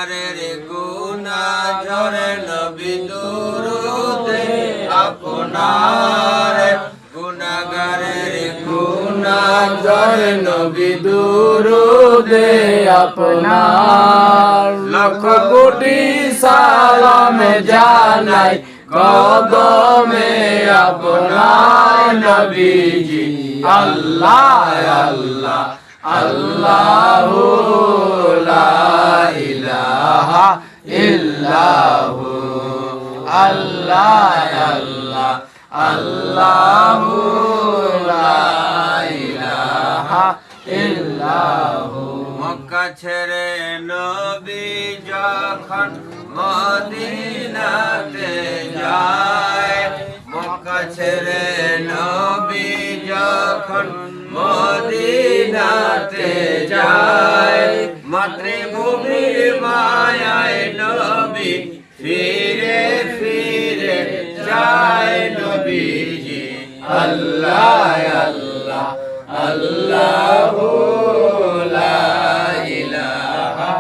গুনাহগারের গুনাহ ঝরে নবী দুরুদে আপনার গুনাহগারের গুনাহ ঝরে নবী দুরুদে আপনার লাখ কোটি সালামে জানাই কদমে আপনার নবীজি আল্লাহ আল্লাহ আল্লাহু লা ইলাহা ইল্লাহু আল্লাহ আল্লাহ আল্লাহু লা ইলাহা ইল্লাহু মক্কা ছেড়ে নবী যখন মদিনাতে যায় মক্কা ছেড়ে নবী যখন মদিনাতে যায় মাতৃভূমির মায়ায় নবী ফিরে ফিরে যায় নবীজি আল্লাহ আল্লাহ আল্লাহু লা ইলাহা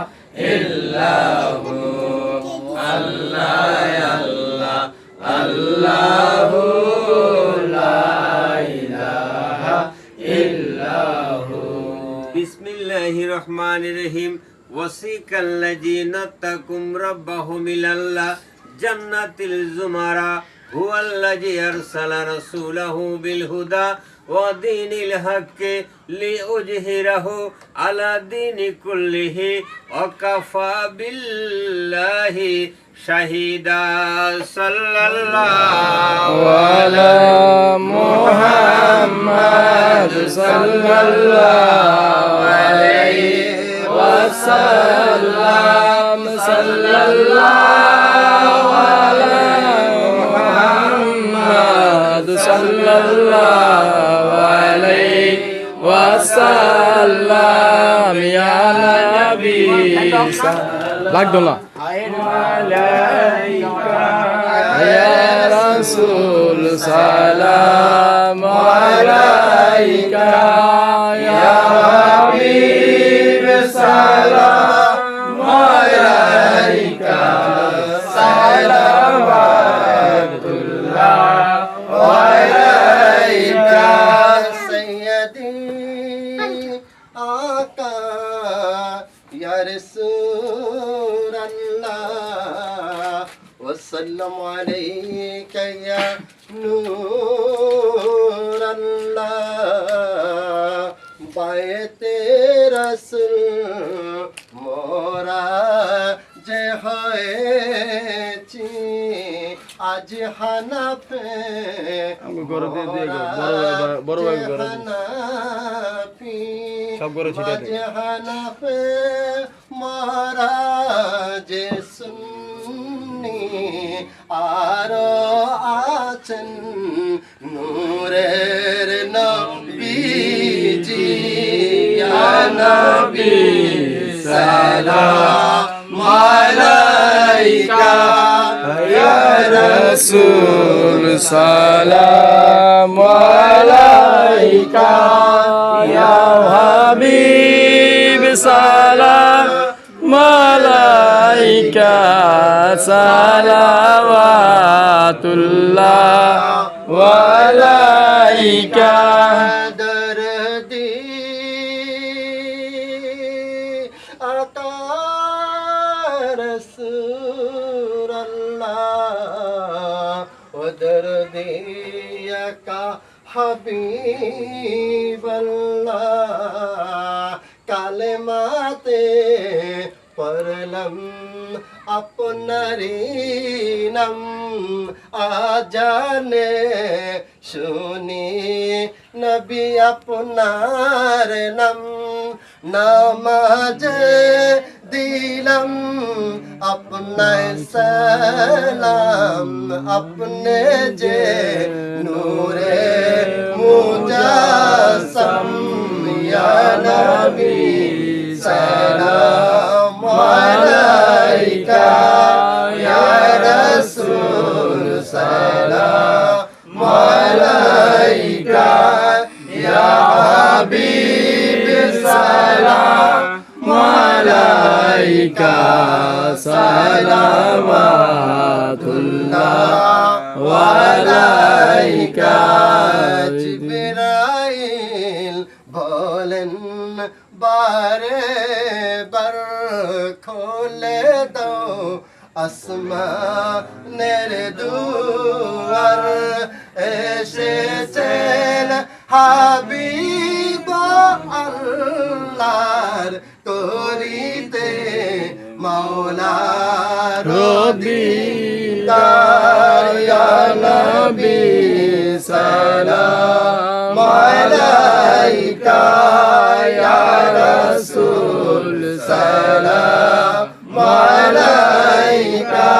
ইল্লাহু আল্লাহ আল্লাহ আল্লাহু লা ইলাহা ইল্লাহু বিসমিল্লাহির রহমানির রহিম ওয়াসিকাল্লাযীনা তাকুম রাব্বাহুম ইলাল্লাহ জান্নাতিল যুমারা হুয়াল্লাযী আরসালা রাসূলাহু বিল হুদা ওয়া দীনিল হাক্কি লিইয়ুযহিরাহু আলা দীনি কুল্লিহি ওয়া কাফা বিল্লাহি শাহিদা সাল্লাল্লাহু আলা মুহাম্মাদ সাল্লাল্লাহু আলাইহি ওয়াসাল্লাম সাল্লাল্লাহু আলা মুহাম্মাদ সাল্লাল্লাহু আলাইহি ওয়াসাল্লাম ইয়া নবী লাগতো না ইয়া রাসূল সালাম আলাইকা ইয়া হাবিব সালাম আলাইকা সালাওয়াতুল্লাহ আলাইকা সাইয়্যিদি আকা ইয়া রাসূলুল্লাহ ওয়া সাল্লামু আলাইকা ইয়া নূরুল্লাহ বায়তে রাসূল মোরা যে হয়েছি আজ হানাফে আমি করে দিয়ে বড় ভাই করে হানাফি সব করে ছিটা দে হানাফে মোরা যে সুন্নি আর আছেন নূরের নবীজি ইয়া নবী সালাম আলাইকা ইয়া রাসূল সালাম আলাইকা ইয়া হাবিব সালাম আলাইকা সালাওয়াতুল্লাহ আলাইকা হাবিবাল্লাহ কালেমাতে পড়লাম আপনারি নাম আজানে শুনি নবী আপনার নাম নামাজে দিলাম আপনার সালাম আপনে যে নূরে মুজাসসাম ইয়া নবী সালাম আলাইকা ইয়া রাসূল সালাম আলাইকা ইয়া হাবিব সালাম আলাইকা সালাওয়াতুল্লাহ আলাইকা জিবরাইল বলেন বারে বার খোলে দাও আসমানের দুয়ার এসেছেন হাবিব আল্লাহর করিতে মাওলার দিদার ইয়া নবী সালাম আলাইকা ইয়া রাসূল সালাম আলাইকা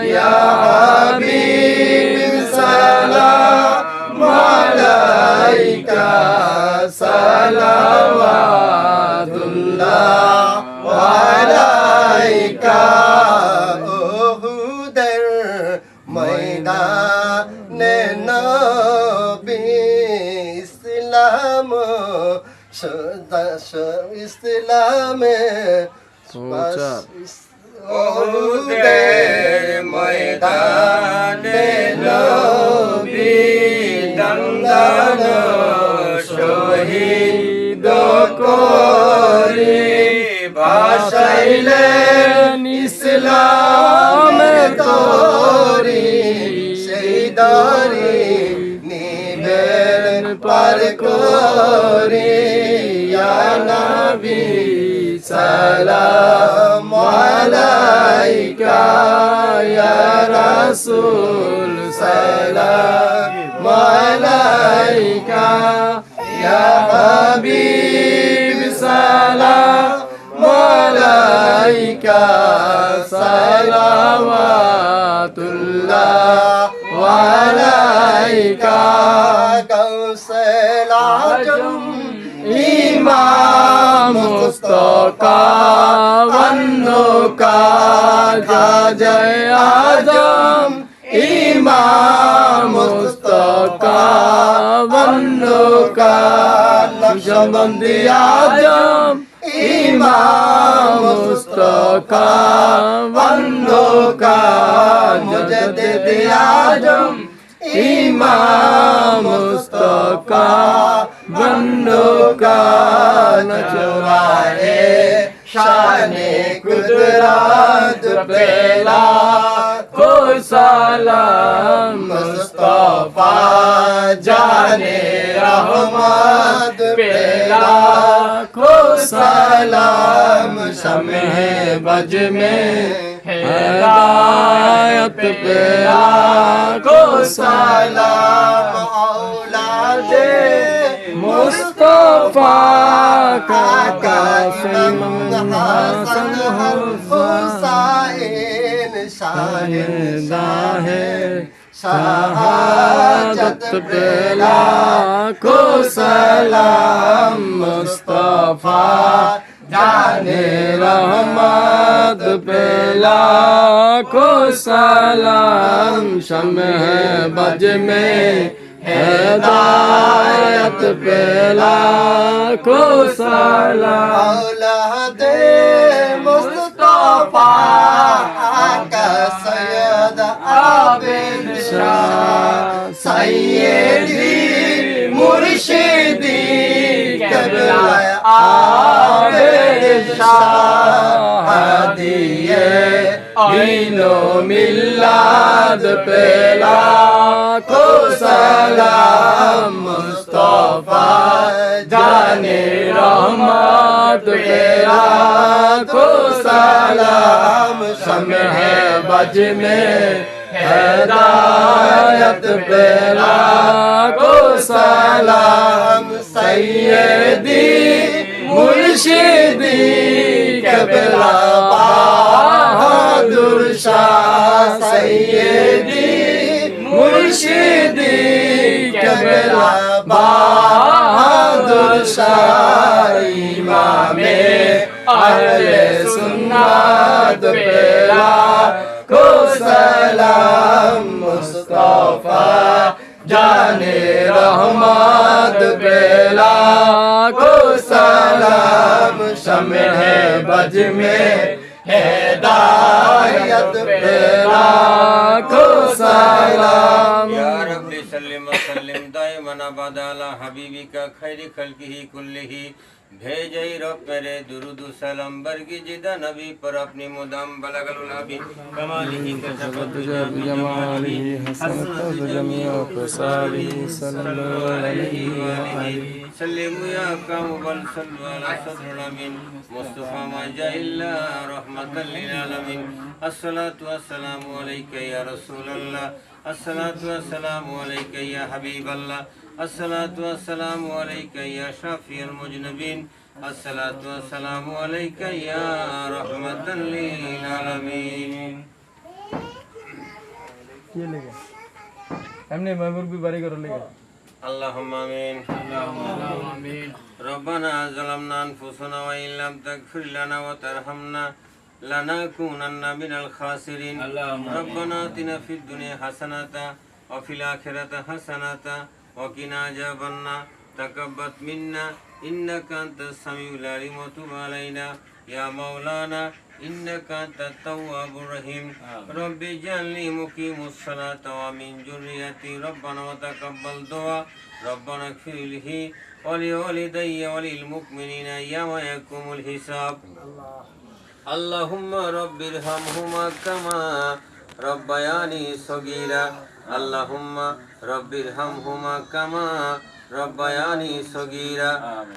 ইয়া হাবিব সালাম আলাইকা সালাওয়াতুল্লাহ আলাইকা উহুদের ময়দানে নবী ইসলাম ইসলামে উহুদের ময়দানে নবী দন্দন শহীদ করে ভাসাইলেন ইসলাম তরি সেই দরি নিবেন পার করে ইয়া নবী সালাম আলাইকা ইয়া রাসূল সালাম আলাইকা ইয়া হাবিব সালাম আলাইকা সালাওয়াতুল্লাহ আলাইকা কাউসাল আজম ইমাম মুস্তাফা বন্দো কা জয় আজম ইমাম মুস্তাফা বন্দো কা নকশবন্দি আজম ইমাম মুস্তাফা বন্দো কা মুজদ্দিদ আজম ইমাম মুস্তাফা বন্দো কা নচরায়ে শানে কুদরত পেলা को सलाम मुस्तफा जाने रहमत पेला को सलाम शमे बज में हिदायत पेला को सलाम औलादे मुस्तफा का कासिम हसन हुसैन शाहिदा है शहादत पेला को सलाम मुस्तफा जाने रहमत पेला को सलाम शम्ह बज में हिदायत पेला को सलाम औलादे मुस्तफा का सैयद आबिद शाह सैयदी मुर्शिदी कबला आबिद शाह हदिये इनो मिलाद पेला को सलाम मुस्तफा जाने रहमत पेला को सलाम शम्ह बज में हिदायत पेला को सलाम सैयदी मुर्शिदी कबला बहादुर शाह सैयदी मुर्शिदी कबला बहादुर शाह इमामे अहले सुन्नत पेला को सलाम मुस्तफा जाने रहमत पेला को सलाम शम्ह बज में हिदायत पे लाखों सलाम। या रब्बी सल्लिम व सल्लिम दाइमन अबदा अला हबीबिका खैरि खल्किही कुल्लिही। भेजे रब मेरे दुरूद सलाम बरगी जिदा नबी पर अपनी मुदाम बलगल नबी कमालिही कसबत जमालिही हसनत जमीअ क़सालिही सल्लल्लाहु अलैहि व आलिहि सल्लिम या कामुल सल्लु अला सद्रिल अमीन मुस्तफा मा जाइल्ला रहमतल लिल आलमीन। अस्सलातु वस्सलामु अलैका या रसूलल्लाह, अस्सलातु वस्सलामु अलैका या हबीबल्लाह, अस्सलातु वस्सलामु अलैका या शाफिअल मुज़निबीन, अस्सलातु वस्सलामु अलैका या रहमतल लिल आलमीन। ये लेगा हमने महबूब भी बारी कर लेगा। अल्लाहुम्मा आमीन। रब्बना ज़लमना अनफुसना व इन लम तगफिर लना व तरहमना लनकुनन्ना मिनल खासिरीन। रब्बना आतिना फिद दुनिया हसनता व फिल आखिरति हसनता व किना अज़ाबन्नार। तक़ब्बल मिन्ना इन्नका अंतस समीउल अलीम व तुब अलैना या मौलाना इन्नका अंतत तव्वाबुर रहीम। रब्बि जअलनी मुकीमुस सलात व मिन ज़ुर्रिय्यति रब्बना व तक़ब्बल दुआ। रब्बना इग़फिर ली व लिवालिदैया व लिल मुमिनीना यौम यक़ूमुल हिसाब। अल्लाहुम्मा रब्बिरहमहुमा कमा रब्बयानी सगीरा। अल्लाहुम्मा रब्बिरहमहुमा कमा रब्बयानी सगीरा।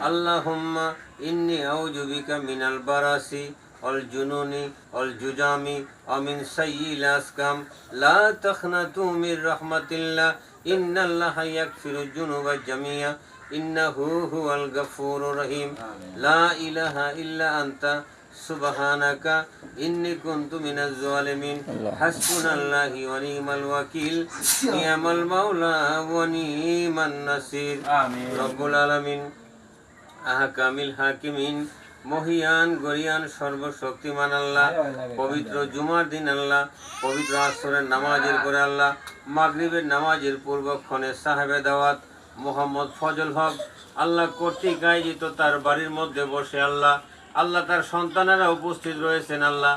अल्लाहुम्मा इन्नी अऊज़ु बिका मिनल बरासी वल जुनूनी वल जुजामी व मिन सय्यिल अस्क़ाम। ला तक़नतू मिन रहमतिल्लाह इन्नल्लाह यग़फिरुज़ ज़ुनूब जमीआ इन्नहु हुवल गफ़ूरुर रहीम। ला इलाहा इल्ला अंता सुब्हानका इन्नी कुन्तु मिनज़ ज़ालिमीन। हस्बुनल्लाहु व निअमल वकील निअमल मौला व निअमन नसीर। रब्बुल आलमीन আহকামিল হাকিমিন মহিয়ান গরিয়ান সর্বশক্তিমান আল্লাহ, পবিত্র জুমার দিন আল্লাহ, পবিত্র আসরের নামাজের পরে আল্লাহ, মাগরিবের নামাজের পূর্বক্ষণে সাহেবে দাওয়াত মোহাম্মদ ফজল হক আল্লাহ কর্তৃক আয়োজিত তার বাড়ির মধ্যে বসে আল্লাহ, আল্লাহ তার সন্তানেরা উপস্থিত রয়েছেন আল্লাহ,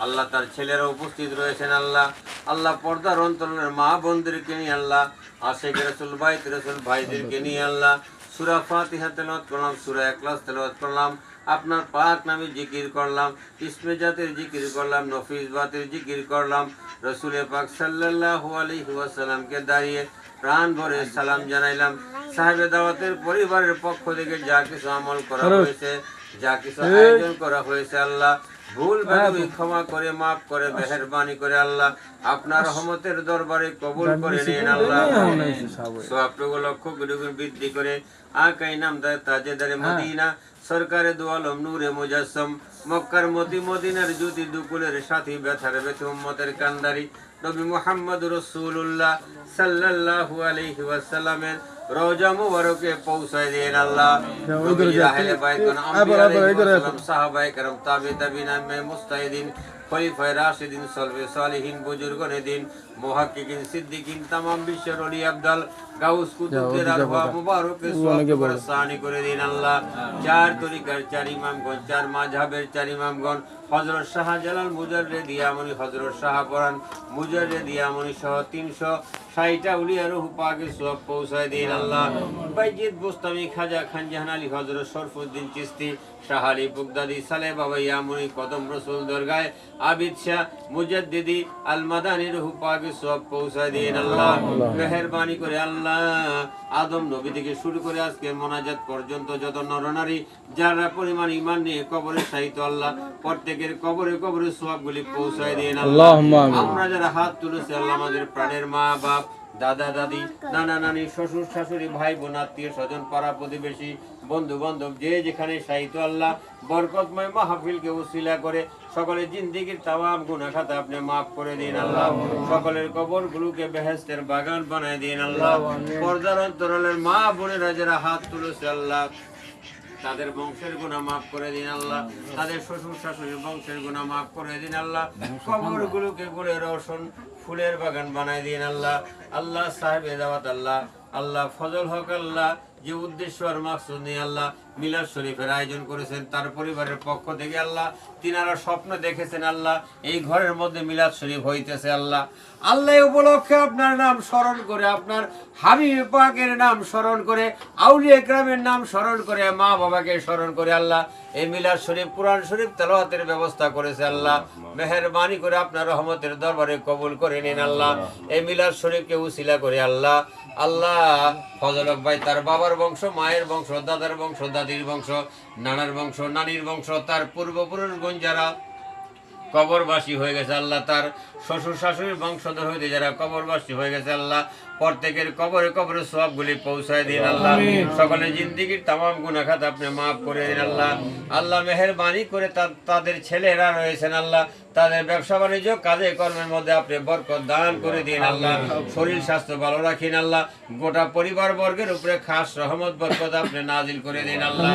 আল্লাহ তার ছেলেরা উপস্থিত রয়েছেন আল্লাহ, আল্লাহ পর্দার অন্তরের মা বোনদেরকে নিয়ে আল্লাহ, আশিক রাসূল বাইত রাসূল ভাইদেরকে নিয়ে আল্লাহ সূরা ফাতিহা তেলাওয়াত করলাম, সূরা ইখলাস তেলাওয়াত করলাম, আপনার পাক নামে জিকির করলাম, ইসমে জাতের জিকির করলাম, নফিস বাতের জিকির করলাম, রাসূল পাক সাল্লাল্লাহু আলাইহি ওয়াসাল্লামকে দাঁড়িয়ে প্রাণ ভরে সালাম জানাইলাম। সাহেবে দাওয়াতের পরিবারের পক্ষ থেকে যা কিছু আমল করা হয়েছে, যা কিছু আয়োজন করা হয়েছে আল্লাহ ভুল ভ্রান্তি ক্ষমা করে মাফ করে মেহেরবানি করে আল্লাহ আপনার রহমতের দরবারে কবুল করে নিন আল্লাহ। সওয়াবটুকু লক্ষ কোটি গুণ বৃদ্ধি করে আকাই নামদার তাজেদারে মদিনা সরকারে দু আলম নূরে মুজাসসম মক্কার মতি মদিনার জ্যোতি দুকুলের সাথী ব্যথার ব্যথা উম্মতের কান্দারি নবী মুহাম্মদ রাসূলুল্লাহ সাল্লাল্লাহু আলাইহি ওয়াসাল্লামের রওজা মুবারকে পৌঁছায় দেন আল্লাহ। নবীর আহলে বাইতগণ আম্বিয়া আলাইহিম সাহাবায়ে কেরাম তাবিঈন মে মুস্তাহিদিন খলিফায়ে রাশিদিন সলবে সালিহিন বুজুর্গনে দিন মুহাক্কিকিন সিদ্দিকিন तमाम বিশ্বের ওলি আফদাল গাউস কুতুবদের আরওয়াহ মুবারকে সওয়াব সানি করে দিন আল্লাহ। চার তরিকার চার ইমামগণ, চার মাযহাবের চার ইমামগণ হযরত শাহজালাল মুজাররিদি আমনি, হযরত শাহ পরান মুজাররিদি আমনি সহ 360টা উলিয়া রূহ পাকে সওয়াব পৌঁছায় দিন আল্লাহ। বাইজিদ বুস্তামি খাজা খান জাহান আলী হযরত শরফুদ্দিন চিশতি শাহ আলী বাগদাদি সালেহ বাবা ইয়ামুনি কদম রসুল দরগায় আবিদ শাহ মুজাদ্দিদি আল মাদানী রূহ পাকে সওয়াব পৌঁছায় দিন আল্লাহ। মেহেরবানি করে আল্লাহ আদম নবী থেকে শুরু করে আজকে মোনাজাত পর্যন্ত যত নরনারী যারা পরিমাণ ঈমান নিয়ে কবরে শায়িত আল্লাহ প্রত্যেকের কবরে কবরে সওয়াবগুলি পৌঁছায় দিন আল্লাহ। আমরা যারা হাত তুলেছি আল্লাহ আমাদের প্রাণের মা বাপ দাদা দাদি নানা নানি শ্বশুর শাশুড়ি ভাই বোন আত্মীয় স্বজন পাড়া প্রতিবেশী বন্ধু বান্ধব যে যেখানে শায়িত আল্লাহ বরকতময় মাহফিলকে উসিলা করে সকলের জিন্দেগীর তামাম গুনাহ খাতা আপনি মাফ করে দিন আল্লাহ। সকলের কবরগুলোকে বেহেশতের বাগান বানায় দিন আল্লাহ। পর্দার অন্তরালের মা বোনেরা যারা হাত তুলেছে আল্লাহ তাদের বংশের গুনাহ মাফ করে দিন আল্লাহ, তাদের শ্বশুর শাশুড়ির বংশের গুনাহ মাফ করে দিন আল্লাহ। কবরগুলোকে গড়ে রওশন ফুলের বাগান বানায় দিন আল্লাহ। আল্লাহ সাহেবে দাওয়াত আল্লাহ, আল্লাহ ফজল হক আল্লাহ যে উদ্দেশ্য আর মাকসুদ নিয়ে আল্লাহ মিলাদ শরীফের আয়োজন করেছেন তার পরিবারের পক্ষ থেকে আল্লাহ, তিনারা স্বপ্ন দেখেছেন আল্লাহ এই ঘরের মধ্যে মিলাদ শরীফ হইতেছে আল্লাহ। আল্লাহ এই উপলক্ষে আপনার নাম স্মরণ করে, আপনার হাবিব পাকের নাম স্মরণ করে, আউলিয়া ইকরামের নাম স্মরণ করে, মা বাবাকে স্মরণ করে আল্লাহ এই মিলাদ শরীফ কোরআন শরীফ তেলাওয়াতের ব্যবস্থা করেছে আল্লাহ। মেহেরবানি করে আপনার রহমতের দরবারে কবুল করে নিন আল্লাহ। এই মিলাদ শরীফকে উসিলা করে আল্লাহ, আল্লাহ ফজল হক ভাই তার বাবার বংশ, মায়ের বংশ, দাদার বংশ, দাদির বংশ, নানার বংশ, নানির বংশ, তার পূর্বপুরুষগণ যারা কবরবাসী হয়ে গেছে আল্লাহ, তার শ্বশুর শাশুড়ির বংশধর হইতে যারা কবরবাসী হয়ে গেছে আল্লাহ, প্রত্যেকের কবরে কবরে সবগুলি পৌঁছায় দিন আল্লাহ। সকলের জিন্দিগির তামাম গুনাহ খাত আপনি মাফ করে দিন আল্লাহ। আল্লাহ মেহেরবানি করে তাদের ছেলেরা রয়েছেন আল্লাহ, তাদের ব্যবসা বাণিজ্য কাজে কর্মের মধ্যে আপনি বরকত দান করে দিন আল্লাহ। শরীর স্বাস্থ্য ভালো রাখিন আল্লাহ। গোটা পরিবার বর্গের উপরে খাস রহমত বরকত আপনি নাজিল করে দিন আল্লাহ।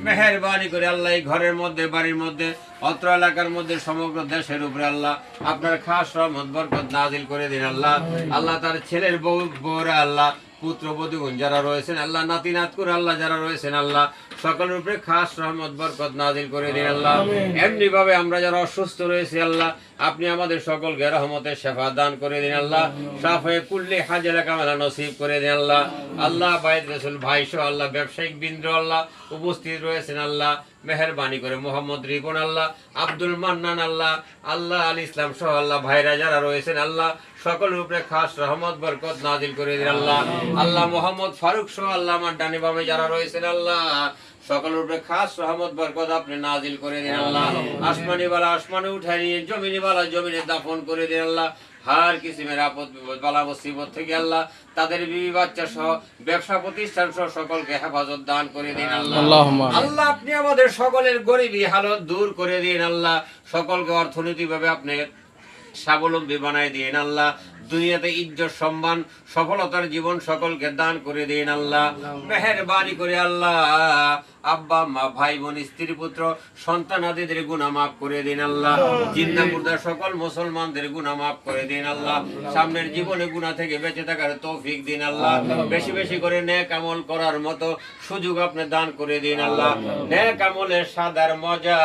মেহেরবানি করে আল্লাহ এই ঘরের মধ্যে, বাড়ির মধ্যে, অত্র এলাকার মধ্যে, সমগ্র দেশের উপরে আল্লাহ আপনার খাস রহমত বরকত নাজিল করে দিন আল্লাহ। আল্লাহ তার ছেলের বউরা আল্লাহ, পুত্রবধূগণ যারা রয়েছেন আল্লাহ, নাতি নাতকুর আল্লাহ যারা রয়েছেন আল্লাহ, সকলের উপরে খাস রহমত বরকত নাজিল করে দিন আল্লাহ। এমনি ভাবে আমরা যারা অসুস্থ রয়েছে আল্লাহ, আপনি আমাদের সকলকে রহমতের শেফা দান করে দিন আল্লাহ। শাফায়ে কুল্লি হাজেলা কামালা নসিব করে দিন আল্লাহ। আল্লাহ বাইদ রাসূল ভাই সহ আল্লাহ ব্যবসায়িক বৃন্দ আল্লাহ উপস্থিত রয়েছেন আল্লাহ, মেহেরবানি করে মোহাম্মদ রিপন আল্লাহ, আব্দুল মান্নান আল্লাহ, আল্লাহ আল ইসলাম সহ আল্লাহ ভাইরা যারা রয়েছেন আল্লাহ, সকলের উপরে খাস রহমত বরকত নাজিল করে দিন আল্লাহ। আল্লাহ মোহাম্মদ ফারুক সহ আল্লাহ আমার ডানে বামে যারা রয়েছেন আল্লাহ, সকলের উপরে খাস রহমত বরকত আপনি নাজিল করে দিন আল্লাহ। আসমানি বালা আসমানে উঠাই নিয়ে, জমিনি বালা জমিনে দাফন করে দিন আল্লাহ। হার কিসিমের আপদ বিপদ বালা মুসিবত থেকে আল্লাহ তাদের বিবি বাচ্চা সহ ব্যবসা প্রতিষ্ঠান সহ সকলকে হেফাজত দান করে দিন আল্লাহ। আল্লাহ আপনি আমাদের সকলের গরিবী হালত দূর করে দিন আল্লাহ। সকলকে অর্থনৈতিকভাবে আপনি স্বাবলম্বী বানাই দিন আল্লাহ। দুনিয়াতে ইজ্জত সম্মান সফলতার জীবন সকলকে দান করে দিন আল্লাহ। মেহেরবানি করে আল্লাহ আব্বা মা ভাই বোন স্ত্রী পুত্র সন্তান আদিদের গুনাহ মাফ করে দিন আল্লাহ। জিন্দা মুর্দা সকল মুসলমানদের গুনাহ মাফ করে দিন আল্লাহ। সামনের জীবনে গুনাহ থেকে বেঁচে থাকার তৌফিক দিন আল্লাহ। বেশি বেশি করে নেক আমল করার মতো সুযোগ আপনি দান করে দিন আল্লাহ। নেক আমলের স্বাদ আর মজা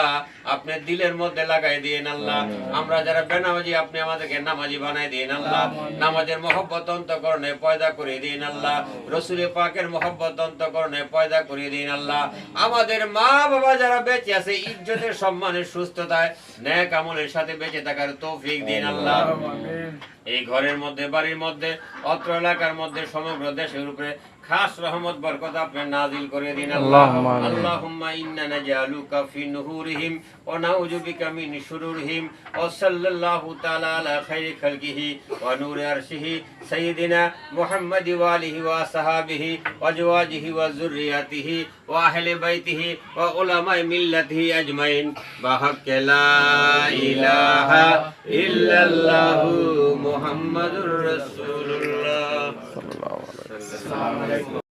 আপনি দিলের মধ্যে লাগাই দিন আল্লাহ। আমরা যারা বেনামাজি আপনি আমাদেরকে নামাজি বানাই দিন আল্লাহ। নামাজের মহব্বত অন্তঃকরণে পয়দা করে দিন আল্লাহ। রাসূল পাকের মহব্বত অন্তঃকরণে পয়দা করে দিন আল্লাহ। আমাদের মা বাবা যারা বেঁচে আছে ইজ্জতের সম্মানের সুস্থতায় নেক আমলের সাথে বেঁচে থাকার তৌফিক দিন আল্লাহ। এই ঘরের মধ্যে, বাড়ির মধ্যে, অত্র এলাকার মধ্যে, সমগ্র দেশের উপরে খাস রহমত বরকত আপনি নাজিল করে দিন আল্লাহ। আল্লাহুম্মা ইন্না নাজআলুকা ফি নুহুরিহিম ওয়া নাউযু বিকা মিন শুরুরিহিম ওয়া সাল্লাল্লাহু তাআলা আলা খাইরি খালকিহি ওয়া নূরি আরশিহি সাইয়্যিদিনা মুহাম্মাদ ওয়া আলিহি ওয়া সাহাবিহি ওয়া আজওয়াজিহি ওয়া যুররিয়াতিহি ওয়া আহলি বাইতিহি ওয়া উলামায়ে মিল্লাতিহি আজমাইন বিহাক্কি লা ইলাহা ইল্লাল্লাহু মুহাম্মাদুর রাসূলুল্লাহ।